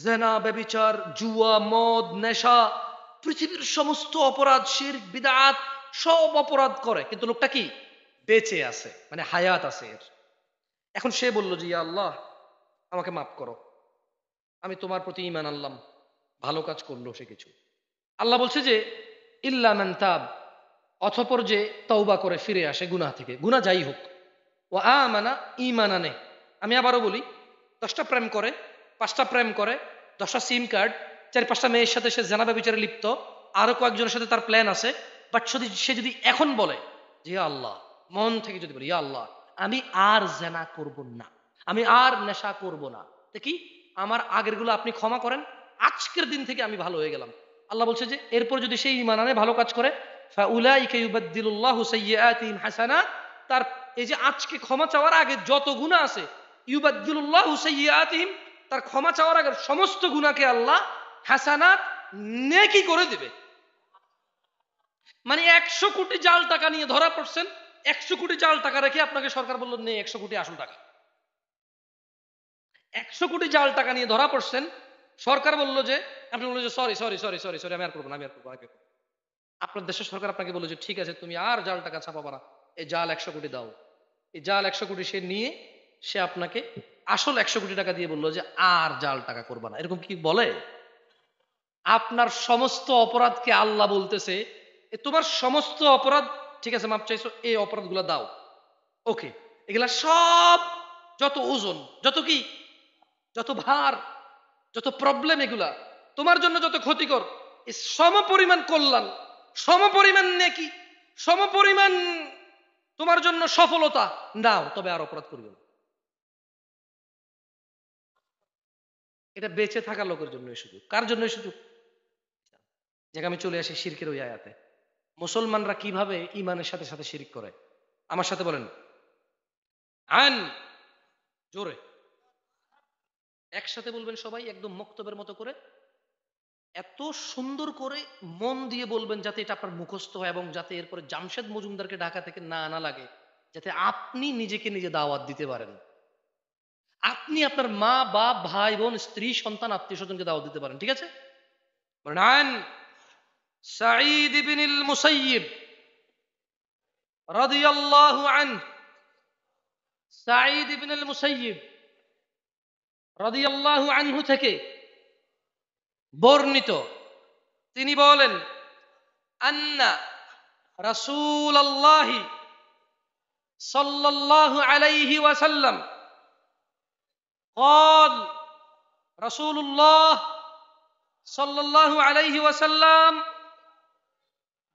জেনা, ব্যভিচার, জুয়া, মদ, নেশা, পৃথিবীর সমস্ত অপরাধ, শিরক, বিদআত সব অপরাধ করে, কিন্তু লোকটা কি বেঁচে আছে, মানে হায়াত আছে এর। এখন সে বলল যে ইয়া আল্লাহ আমাকে মাফ করো, আমি তোমার প্রতি ঈমান আনলাম, ভালো কাজ করলো সে কিছু। আল্লাহ বলছে যে ইল্লা মান তাব, অতঃপর যে তওবা করে ফিরে আসে গুনাহ থেকে, গুনাহ যাই হোক, ও আমানা, ঈমান আনে। আমি আবারও বলি, 10টা প্রেম করে, 5টা প্রেম করে, 10টা সিম কার্ড, 4-5টা মেয়ের সাথে সে জেনা ব্যভিচারে লিপ্ত, আরো কয়েকজনের সাথে তার প্ল্যান আছে, বাট সে যদি এখন বলে যে ইয়া আল্লাহ, মন থেকে যদি বলি ইয়া আল্লাহ আমি আর জেনা করব না, আমি আর নেশা করব না, দেখি আমার আগের গুলো আপনি ক্ষমা করেন, আজকের দিন থেকে আমি ভালো হয়ে গেলাম। আল্লাহ বলছে যে এরপর যদি সেই ঈমান আনে, ভালো কাজ করে, ফাউলাইকা ইউবাদদিলুল্লাহু সাইয়্যাতিহিম হাসানাত, তার এই যে আজকে ক্ষমা চাওয়ার আগে যত গুনাহ আছে, ইউবাদদিলুল্লাহু সাইয়্যাতিহিম, তার ক্ষমা চাওয়ার আগে সমস্ত গুনাহকে আল্লাহ হাসানাত, নেকি করে দিবে। মানে 100 কোটি জাল টাকা নিয়ে ধরা পড়ছেন, 100 কোটি জাল টাকা রেখে আপনাকে সরকার বলল নেই 100 কোটি আসল টাকা। 100 কোটি জাল টাকা নিয়ে ধরা পড়ছেন, সরকার বলল যে, আপনি বললেন যে sorry sorry sorry sorry sorry আমি আর করবো না, আমি আর করবো না। আপনার দেশের সরকার আপনাকে বলল যে ঠিক আছে তুমি আর জাল টাকা ছাপাবা না, এই জাল 100 কোটি দাও। এই জাল 100 কোটি সে নিয়ে সে আপনাকে আসল 100 কোটি টাকা দিয়ে বললো যে আর জাল টাকা করবা না, এরকম কি বলে? আপনার সমস্ত অপরাধকে আল্লাহ বলতেছে তোমার সমস্ত অপরাধ ঠিক আছে, মাপ চাইছো, এই অপরাধগুলো দাও, ওকে, এগুলা সব যত ওজন, যত কি, যত ভার, যত প্রবলেম, এগুলা তোমার জন্য যত ক্ষতিকর, এই সম পরিমাণ কল্যাণ, সম পরিমাণ নেকি, সম পরিমাণ তোমার জন্য সফলতা নাও, তবে আর অপরাধ করিও না। এটা বেঁচে থাকা লোকের জন্য এই সুযোগ। কার জন্য এই সুযোগ? যেটা আমি চলে আসি শিরকের ওই আয়াতে, মুসলমানরা কিভাবে ইমানের সাথে সাথে শিরিক করে। আমার সাথে বলেন আন, জোরে একসাথে বলবেন সবাই, একদম মক্তবের মতো করে, এত সুন্দর করে মন দিয়ে বলবেন যাতে এটা আপনার মুখস্থ হয়, এবং যাতে এরপরে জামশেদ মজুমদারকে ঢাকা থেকে না আনা লাগে, যাতে আপনি নিজেকে নিজে দাওয়াত দিতে পারেন, আপনি আপনার মা বাপ ভাই বোন স্ত্রী সন্তান আত্মীয় স্বজনকে দাওয়াত দিতে পারেন। ঠিক আছে, বলেন সাঈদ ইবনুল মুসাইয়িব রাদিয়াল্লাহু আনহু, সাঈদ ইবনুল মুসাইয়িব রাদিয়াল্লাহু আনহু থেকে বর্ণিত, তিনি বলেন আন্না রাসূলুল্লাহি সাল্লাল্লাহু আলাইহি ওয়াসাল্লাম قال, রাসূলুল্লাহ সাল্লাল্লাহু আলাইহি ওয়াসাল্লাম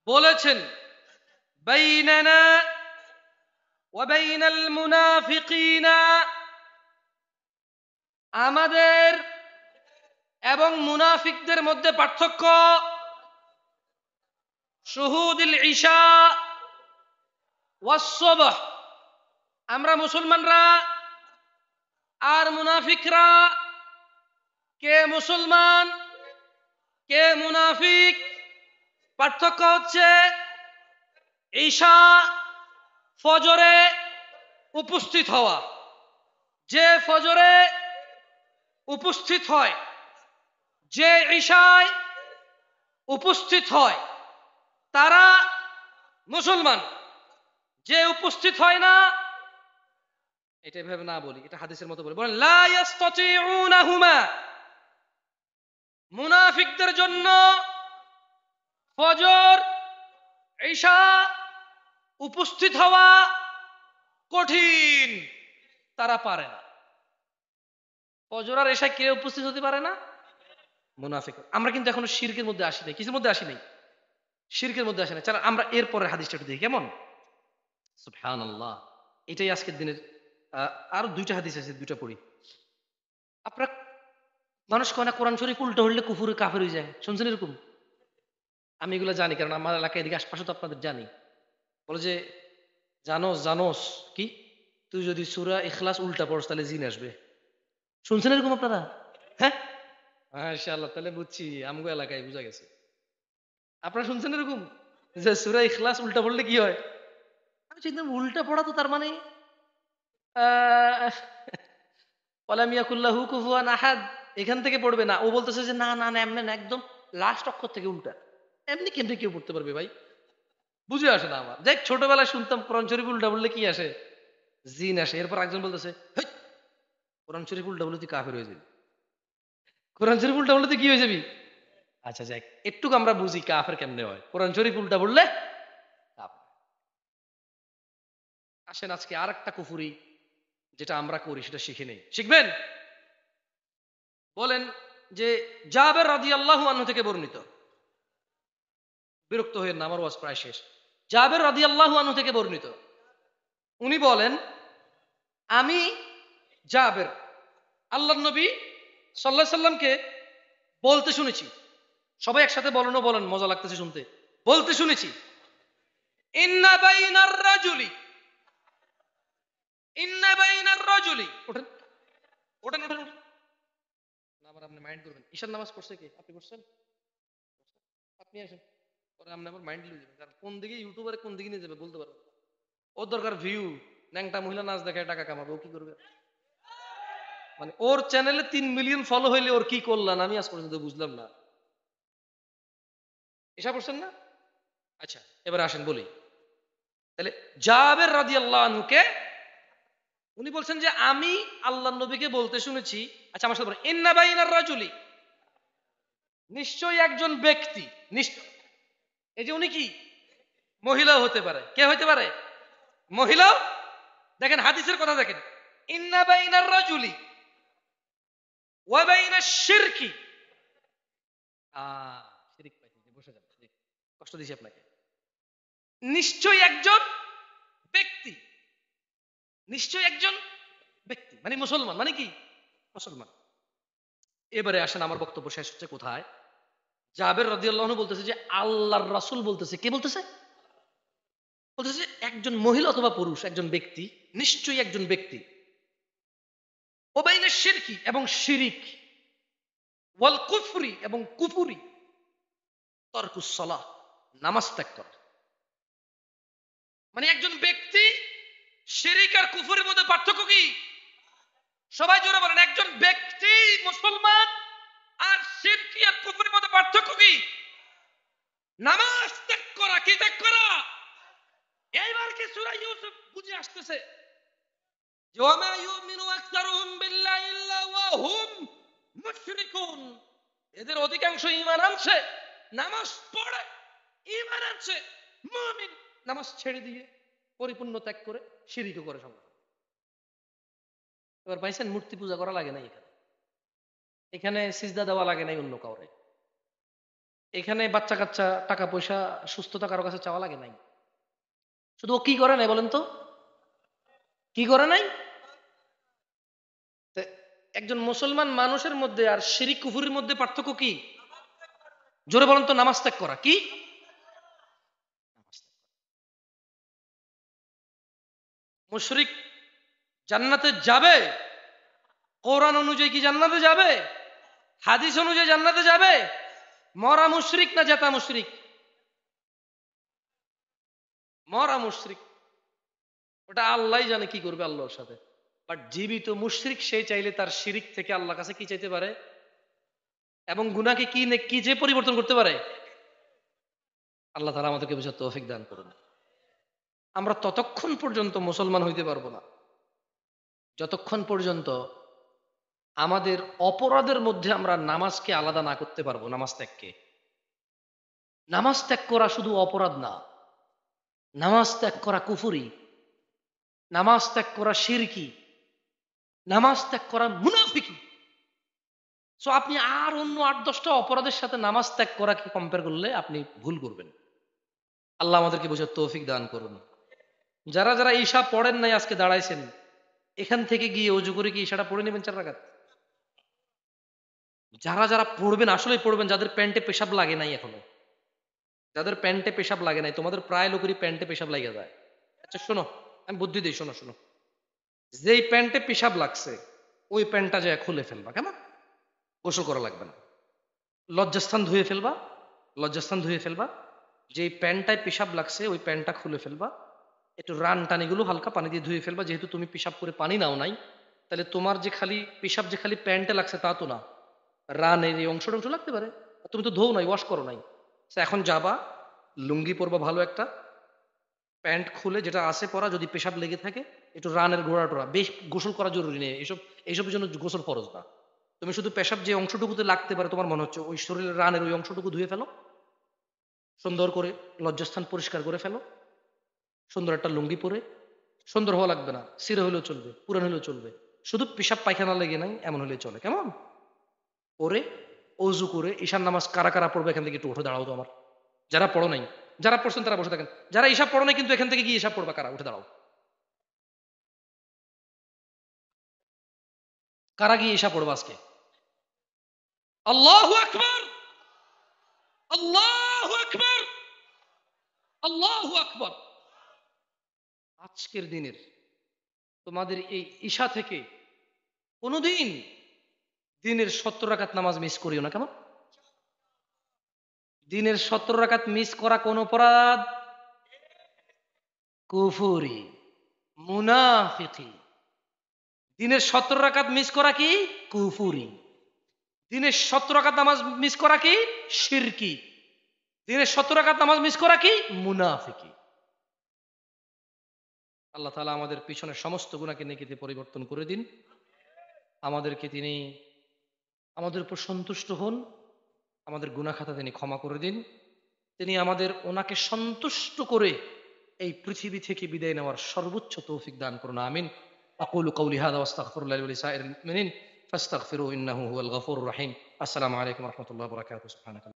বলেছেন, বাইনানা ওয়া বাইনাল মুনাফিকিনা, আমাদের এবং মুনাফিকদের মধ্যে পার্থক্য, শুহুদুল ইশা ওয়াস সুবহ, আমরা মুসলমানরা আর মুনাফিকরা, কে মুসলমান কে মুনাফিক, পার্থক্য হচ্ছে ঈশা, ফজরে উপস্থিত হওয়া, যে ফজরে উপস্থিত হয়, যে ঈশায় উপস্থিত হয় তারা মুসলমান, যে উপস্থিত হয় না, এটা এভাবে না বলি, এটা হাদিসের মতো বলি, বলেন লা ইস্তাতিউনাহুমা, মুনাফিকদের জন্য ফজর ঈশা উপস্থিত হওয়া কঠিন, তারা পারে না। ফজর আর ঈশা কে উপস্থিত হতে পারে না? মুনাফিক। আমরা কিন্তু এখনো শিরকের মধ্যে আসি নাই, কিসের মধ্যে আসি নাই? শিরকের মধ্যে আসি নাই। চলো আমরা এরপরের হাদিসটা একটু দেখি, কেমন? সুবহানাল্লাহ, এটাই আজকের দিনের। আরো 2টা হাদিস আছে, 2টা পড়ি। আপনারা, মানুষ কয় না কোরআন শরীফ উল্টো হলে কুফুরে কাফের হয়ে যায়, শুনছেন এরকম? আমি এগুলো জানি, কারণ আমার এলাকায় এদিকে আশপাশে তো আপনাদের জানি। বলে যে জানোস জানোস কি, তুই যদি সূরা ইখলাস উল্টা পড়স তাহলে জিন আসবে। শুনছেন এরকম আপনারা? হ্যাঁ, মাশাআল্লাহ, তাহলে বুঝছি আমগো এলাকায় বুঝা গেছে। আপনারা শুনছেন এরকম যে সূরা ইখলাস উল্টা পড়লে কি হয়? আমি চিন্তা, উল্টা পড়া তো তার মানে ওয়ালাম ইয়াকুল্লাহু কুফুয়ান আহাদ, এখান থেকে পড়বে না, ও বলতেছে যে না না না এমনি না, একদম লাস্ট অক্ষর থেকে উল্টা। এমনি কেমনি কেউ পড়তে পারবে ভাই? বুঝে আসে না আমার। দেখ ছোটবেলায় শুনতাম কোরআন শরীফ উল্টা বললে কি আসে? জিন আসে। এরপর একজন বলতেছে হেই, কোরআন শরীফ উল্টা বললে তুই কাফের হয়ে যাবি। কোরআন শরীফ উল্টা বললে তুই কি হয়ে যাবি? আচ্ছা যাক, একটুকু আমরা বুঝি কাফের কেমনে হয়। কোরআন শরীফ উল্টা বললে কাফের। আসেন আজকে আর একটা কুফুরি যেটা আমরা করি সেটা শিখে নেই। শিখবেন? বলেন যে জাবের রাদিয়াল্লাহু আনহু থেকে বর্ণিত, বিরক্ত হয়ে না, আমার ওয়াজ প্রায় শেষ। জাবের রাদিয়াল্লাহু আনহু থেকে বর্ণিত, উনি বলেন আমি জাবের আল্লাহর নবী সাল্লাল্লাহু আলাইহি সাল্লামকে বলতে শুনেছি। সবাই একসাথে বলেন, ও বলেন, মজা লাগতেছে শুনতে। বলতে শুনেছি ইন্না বাইনার রাজুলি, ইন্না বাইনার রাজুলি। ওঠেন ওঠেন ওঠেন ওঠেন। না আবার আপনি মাইন্ড করবেন। ঈশার নামাজ পড়ছে কে? আপনি পড়ছেন? আপনি আসেন, পরে আপনি আবার মাইন্ড লিয়ে যাবেন, কারণ কোন দিকে ইউটিউবারে কোন দিকে নিয়ে যাবে বলতে পারবেন না। ওর দরকার ভিউ, ন্যাংটা মহিলা নাচ দেখায় টাকা কামাবে, ও কি করবে? মানে ওর চ্যানেলে 3 মিলিয়ন ফলো হইলে ওর কি করলাম আমি আজ পর্যন্ত বুঝলাম না। এসা পড়ছেন না? আচ্ছা এবার আসেন বলি। তাহলে জাবের রাদিয়াল্লাহু আনহুকে উনি বলছেন যে আমি আল্লাহর নবীকে বলতে শুনেছি। আচ্ছা আমার সাথে বলেন ইন্না বাইনার রাজুলি, নিশ্চয়ই একজন ব্যক্তি, নিশ্চয়। এই যে উনি কি মহিলাও হতে পারে, কে হতে পারে? মহিলাও। দেখেন হাদিসের কথা দেখেন, ইন্না বাইনার রাজুলি ওয়া বাইনাশ শিরকি। শিরিক পাইছি, বসে যান, কষ্ট দিছি আপনাকে। নিশ্চয়ই একজন ব্যক্তি, নিশ্চয়ই একজন ব্যক্তি মানে মুসলমান, মানে কি মুসলমান। এবারে আসেন, আমার বক্তব্য শেষ হচ্ছে কোথায়? জাবের রাদিয়াল্লাহু আনহু বলতেছে যে আল্লাহর রাসূল বলতেছে, কে বলতেছে? বলতেছে একজন মহিলা অথবা পুরুষ, একজন ব্যক্তি, নিশ্চয়ই একজন ব্যক্তি, ওবাইনা শিরকি এবং শিরিক, ওয়াল কুফরি এবং কুফুরি, তারকুস সালাহ নামাজ ত্যাগ করা। মানে একজন ব্যক্তি শিরিক আর কুফুরির মধ্যে পার্থক্য কি? সবাই জোরে বলেন, একজন ব্যক্তি মুসলমান আর শিরকি আর কুফুরির মধ্যে পার্থক্য কি? নামাজ ত্যাগ করা। কি ত্যাগ করা? এইবার কি সূরা ইউসুফ বুঝে আসতেছে যে ওয়ামা ইউমিনু আকসারুহুম বিল্লাহি ইল্লা ওয়া হুম মুশরিকুন, এদের অধিকাংশ ঈমান আনছে, নামাজ পড়ে, ঈমান আনছে, মুমিন, নামাজ ছেড়ে দিয়ে পরিপূর্ণ ত্যাগ করে শিরকও করে সঙ্গে। এবার পাইছেন, মূর্তি পূজা করা লাগে নাই এখানে, এখানে সিজদা দেওয়া লাগে নাই অন্য কাউরে, এখানে বাচ্চা কাচ্চা টাকা পয়সা সুস্থতা কারো কাছে চাওয়া লাগে নাই। শুধু ও কি করে নাই বলেন তো? কি করে নাই? তা একজন মুসলমান মানুষের মধ্যে আর শিরিক কুফুরির মধ্যে পার্থক্য কি? জোরে বলেন তো, নামাজ ত্যাগ করা। কি? মুশরিক জান্নাতে যাবে? কোরআন অনুযায়ী কি জান্নাতে যাবে? হাদিস অনুযায়ী জান্নাতে যাবে? মরা মুশরিক না জেতা মুশরিক? মরা মুশরিক, ওটা আল্লাহ জানে কি করবে আল্লাহর সাথে। বাট জীবিত মুশরিক সে চাইলে তার শিরিক থেকে আল্লাহর কাছে কি চাইতে পারে, এবং গুনাহকে কি কি যে পরিবর্তন করতে পারে। আল্লাহ তাআলা আমাদেরকে বুঝার তৌফিক দান করুন। আমরা ততক্ষণ পর্যন্ত মুসলমান হইতে পারবো না যতক্ষণ পর্যন্ত আমাদের অপরাধের মধ্যে আমরা নামাজকে আলাদা না করতে পারবো। নামাজ ত্যাগকে, নামাজ ত্যাগ করা শুধু অপরাধ না, নামাজ ত্যাগ করা কুফরি, নামাজ ত্যাগ করা শিরকি, নামাজ ত্যাগ করা মুনাফিকি। সো আপনি আর অন্য 8-10টা অপরাধের সাথে নামাজ ত্যাগ করাকে কম্পেয়ার করলে আপনি ভুল করবেন। আল্লাহ আমাদেরকে বোঝার তৌফিক দান করুন। যারা যারা ঈশা পড়েন নাই আজকে দাঁড়াইছেন, এখান থেকে গিয়ে অজু করে কি ঈশাটা পড়ে নেবেন 4 রাকাত। যারা যারা পড়বেন আসলেই পড়বেন, যাদের প্যান্টে পেশাব লাগে নাই এখনো, যাদের প্যান্টে পেশাব লাগে নাই, তোমাদের প্রায় লোকেরই প্যান্টে পেশাব লাগে যায়। আচ্ছা শোনো, আমি বুদ্ধি দিই, শোনো শোনো, যেই প্যান্টে পেশাব লাগছে ওই প্যান্টটা যায় খুলে ফেলবা। কেন? গোসল করা লাগবে না, লজ্জাস্থান ধুয়ে ফেলবা, লজ্জাস্থান ধুয়ে ফেলবা, যেই প্যান্টটায় পেশাব লাগছে ওই প্যান্টটা খুলে ফেলবা, একটু রান টানিগুলো হালকা পানি দিয়ে ধুয়ে ফেলবা। যেহেতু তুমি পেশাব করে পানি নাও নাই, তাহলে তোমার যে খালি পেশাব যে খালি প্যান্টে লাগছে তা তো না, রানের এই অংশ টংশ লাগতে পারে, তুমি তো ধোও নাই, ওয়াশ করো নাই। এখন যাবা, লুঙ্গি পরবা ভালো একটা, প্যান্ট খুলে যেটা আছে পরা, যদি পেশাব লেগে থাকে একটু রানের ঘোড়া টোড়া, বেশ গোসল করা জরুরি নেই, এইসবের জন্য গোসল ফরজ না। তুমি শুধু পেশাব যে অংশটুকুতে লাগতে পারে তোমার মনে হচ্ছে ওই শরীরের রানের ওই অংশটুকু ধুয়ে ফেলো, সুন্দর করে লজ্জাস্থান পরিষ্কার করে ফেলো, সুন্দর একটা লুঙ্গি পরে, সুন্দর হওয়া লাগবে না, সিরে হলেও চলবে, পুরান হলেও চলবে, শুধু পেশাব পায়খানা লেগে নাই এমন হলে চলে, কেমন? পরে অজু করে ঈশান নামাজ কারা কারা পড়বে এখান থেকে একটু উঠে দাঁড়াও তো আমার, যারা পড়ো নাই, যারা পড়ছেন তারা বসে থাকেন, যারা ঈশা পড়ো নাই কিন্তু এখান থেকে গিয়ে ঈশা পড়বা, কারা উঠে দাঁড়াও, কারা গিয়ে ঈশা পড়বা আজকে? আল্লাহু আকবার, আল্লাহু আকবার, আল্লাহু আকবার। আজকের দিনের তোমাদের এই ঈশা থেকে কোনোদিন দিনের 70 রাকাত নামাজ মিস করিও না, কেমন? দিনের 70 রাকাত মিস করা কোন অপরাধ? কুফুরি, মুনাফিকি। দিনের 70 রাকাত মিস করা কি? কুফুরি। দিনের 70 রাকাত নামাজ মিস করা কি? শিরকি। দিনের 70 রাকাত নামাজ মিস করা কি? মুনাফিকি। আল্লাহ তাআলা আমাদের পিছনের সমস্ত গুনাহকে নেকিতে পরিবর্তন করে দিন, আমাদেরকে তিনি আমাদের উপর সন্তুষ্ট হন, আমাদের গুনাহ খাতা তিনি ক্ষমা করে দিন, তিনি আমাদের ওনাকে সন্তুষ্ট করে এই পৃথিবী থেকে বিদায় নেওয়ার সর্বোচ্চ তৌফিক দান করুন, আমিন। আকুলু কওলি হাযা ওয়াস্তাগফিরুল্লাহ লি ওয়া লিসাইরিল মুমিনিন ফাস্তাগফিরুহু ইন্নাহু হুয়াল গফুরুর রহিম। আসসালামু আলাইকুম ওয়া রাহমাতুল্লাহি ওয়া বারাকাতুহু। সুবহানাক।